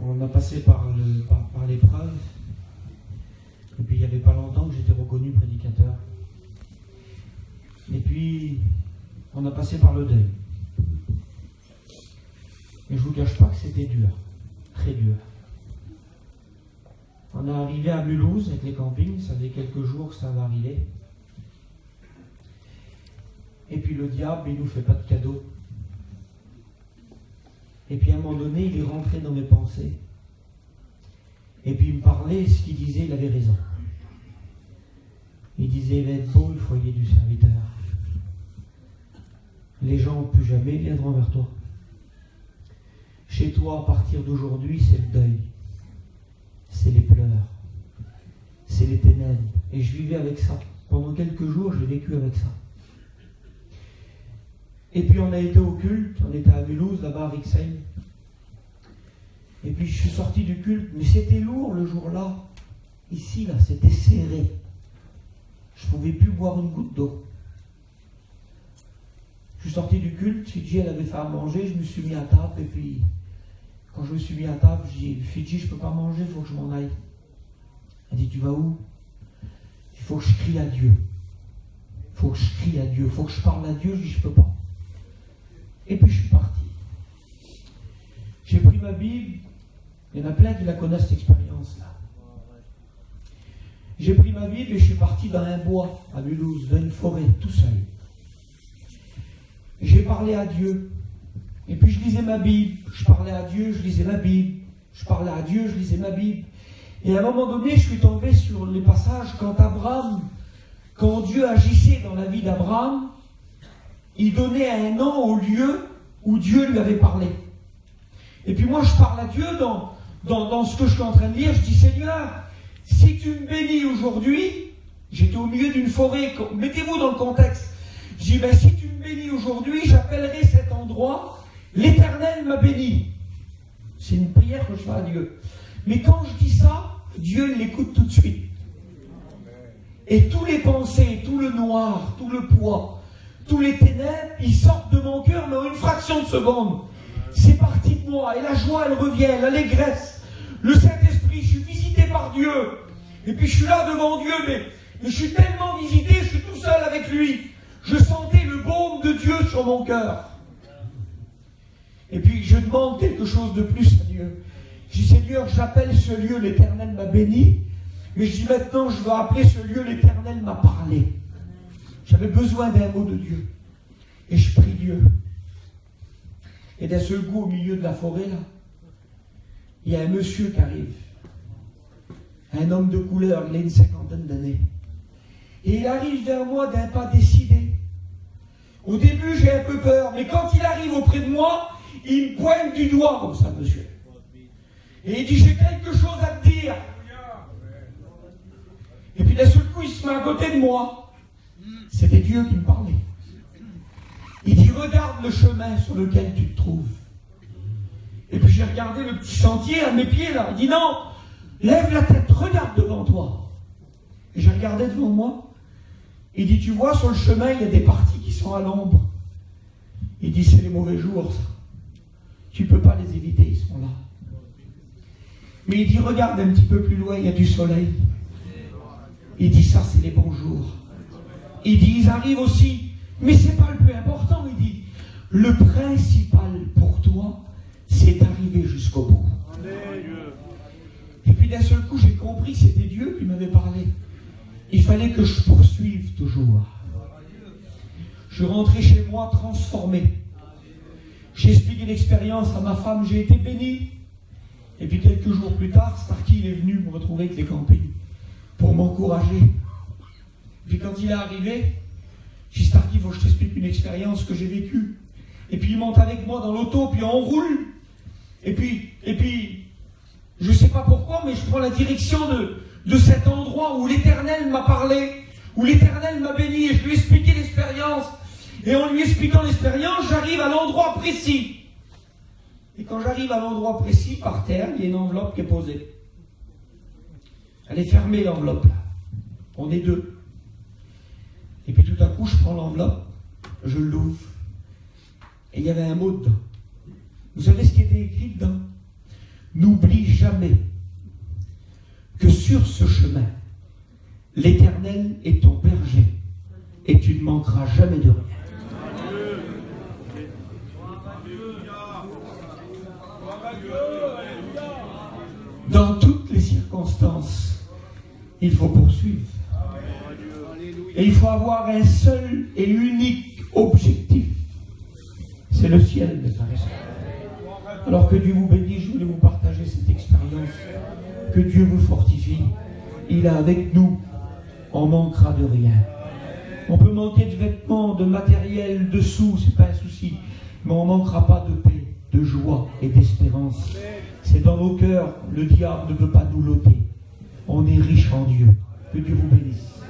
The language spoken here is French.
On a passé par l'épreuve. Et puis il n'y avait pas longtemps que j'étais reconnu prédicateur. Et puis on a passé par le deuil. Et je ne vous cache pas que c'était dur, très dur. On est arrivé à Mulhouse avec les campings, ça faisait quelques jours que ça va arriver. Et puis le diable, il ne nous fait pas de cadeaux. Et puis à un moment donné, il est rentré dans mes pensées. Et puis il me parlait, et ce qu'il disait, il avait raison. Il disait, il va être beau le foyer du serviteur. Les gens plus jamais viendront vers toi. Chez toi, à partir d'aujourd'hui, c'est le deuil. C'est les pleurs. C'est les ténèbres. Et je vivais avec ça. Pendant quelques jours, j'ai vécu avec ça. Et puis on a été au culte, on était à Mulhouse, là-bas à Rixheim. Et puis je suis sorti du culte, mais c'était lourd le jour-là. Ici, là, c'était serré. Je ne pouvais plus boire une goutte d'eau. Je suis sorti du culte, Fidji, elle avait fait à manger, je me suis mis à table, et puis quand je me suis mis à table, je dis, Fidji, je ne peux pas manger, il faut que je m'en aille. Elle dit, tu vas où? Il faut que je crie à Dieu. Il faut que je crie à Dieu, il faut que je parle à Dieu, je dis, je ne peux pas. Et puis je suis parti. J'ai pris ma Bible, il y en a plein qui la connaissent cette expérience-là. J'ai pris ma Bible et je suis parti dans un bois à Mulhouse, dans une forêt, tout seul. J'ai parlé à Dieu. Et puis je lisais ma Bible. Je parlais à Dieu, je lisais ma Bible. Je parlais à Dieu, je lisais ma Bible. Et à un moment donné, je suis tombé sur les passages quand Dieu agissait dans la vie d'Abraham, il donnait un nom au lieu où Dieu lui avait parlé. Et puis moi, je parle à Dieu dans ce que je suis en train de lire. Je dis, Seigneur, si tu me bénis aujourd'hui, j'étais au milieu d'une forêt, mettez-vous dans le contexte. Je dis, si tu me bénis aujourd'hui, j'appellerai cet endroit, l'Éternel m'a béni. C'est une prière que je fais à Dieu. Mais quand je dis ça, Dieu l'écoute tout de suite. Et tous les pensées, tout le noir, tout le poids, tous les ténèbres, ils sortent de mon cœur, mais en une fraction de seconde. C'est parti de moi, et la joie, elle revient, l'allégresse, le Saint-Esprit, je suis visité par Dieu. Et puis je suis là devant Dieu, mais je suis tellement visité, je suis tout seul avec lui. Je sentais le baume de Dieu sur mon cœur. Et puis je demande quelque chose de plus à Dieu. Je dis, Seigneur, j'appelle ce lieu, l'Éternel m'a béni, mais je dis maintenant, je veux appeler ce lieu, l'Éternel m'a parlé. J'avais besoin d'un mot de Dieu. Et je prie Dieu. Et d'un seul coup, au milieu de la forêt, là, il y a un monsieur qui arrive. Un homme de couleur, il a une 50aine d'années. Et il arrive vers moi d'un pas décidé. Au début, j'ai un peu peur, mais quand il arrive auprès de moi, il me pointe du doigt comme ça, monsieur. Et il dit, j'ai quelque chose à te dire. Et puis d'un seul coup, il se met à côté de moi. C'était Dieu qui me parlait. Il dit, regarde le chemin sur lequel tu te trouves. Et puis j'ai regardé le petit sentier à mes pieds là. Il dit, non, lève la tête, regarde devant toi. Et j'ai regardé devant moi. Il dit, tu vois, sur le chemin, il y a des parties qui sont à l'ombre. Il dit, c'est les mauvais jours, ça. Tu ne peux pas les éviter, ils sont là. Mais il dit, regarde un petit peu plus loin, il y a du soleil. Il dit, ça, c'est les bons jours. Il dit, ils arrivent aussi. Mais ce n'est pas le plus important, il dit. Le principal pour toi, c'est d'arriver jusqu'au bout. Et puis d'un seul coup, j'ai compris que c'était Dieu qui m'avait parlé. Il fallait que je poursuive toujours. Je suis rentré chez moi transformé. J'ai expliqué l'expérience à ma femme, j'ai été béni. Et puis quelques jours plus tard, Starkey il est venu me retrouver avec les campings pour m'encourager. Puis quand il est arrivé, j'ai dit, Starkey, il faut que je t'explique une expérience que j'ai vécue. Et puis il monte avec moi dans l'auto, puis on roule. Et puis, je ne sais pas pourquoi, mais je prends la direction de cet endroit où l'Éternel m'a parlé, où l'Éternel m'a béni, et je lui ai expliqué l'expérience. Et en lui expliquant l'expérience, j'arrive à l'endroit précis. Et quand j'arrive à l'endroit précis, par terre, il y a une enveloppe qui est posée. Elle est fermée, l'enveloppe, là. On est deux. Et puis tout à coup, je prends l'enveloppe, je l'ouvre, et il y avait un mot dedans. Vous savez ce qui était écrit dedans? N'oublie sur ce chemin, l'Éternel est ton berger et tu ne manqueras jamais de rien. Dans toutes les circonstances, il faut poursuivre. Et il faut avoir un seul et unique objectif. C'est le ciel, mes frères et sœurs. Alors que Dieu vous bénisse, je voulais vous partager cette expérience. Que Dieu vous fortifie. Il est avec nous. On manquera de rien. On peut manquer de vêtements, de matériel, de sous, c'est pas un souci. Mais on ne manquera pas de paix, de joie et d'espérance. C'est dans nos cœurs. Le diable ne peut pas nous l'ôter. On est riche en Dieu. Que Dieu vous bénisse.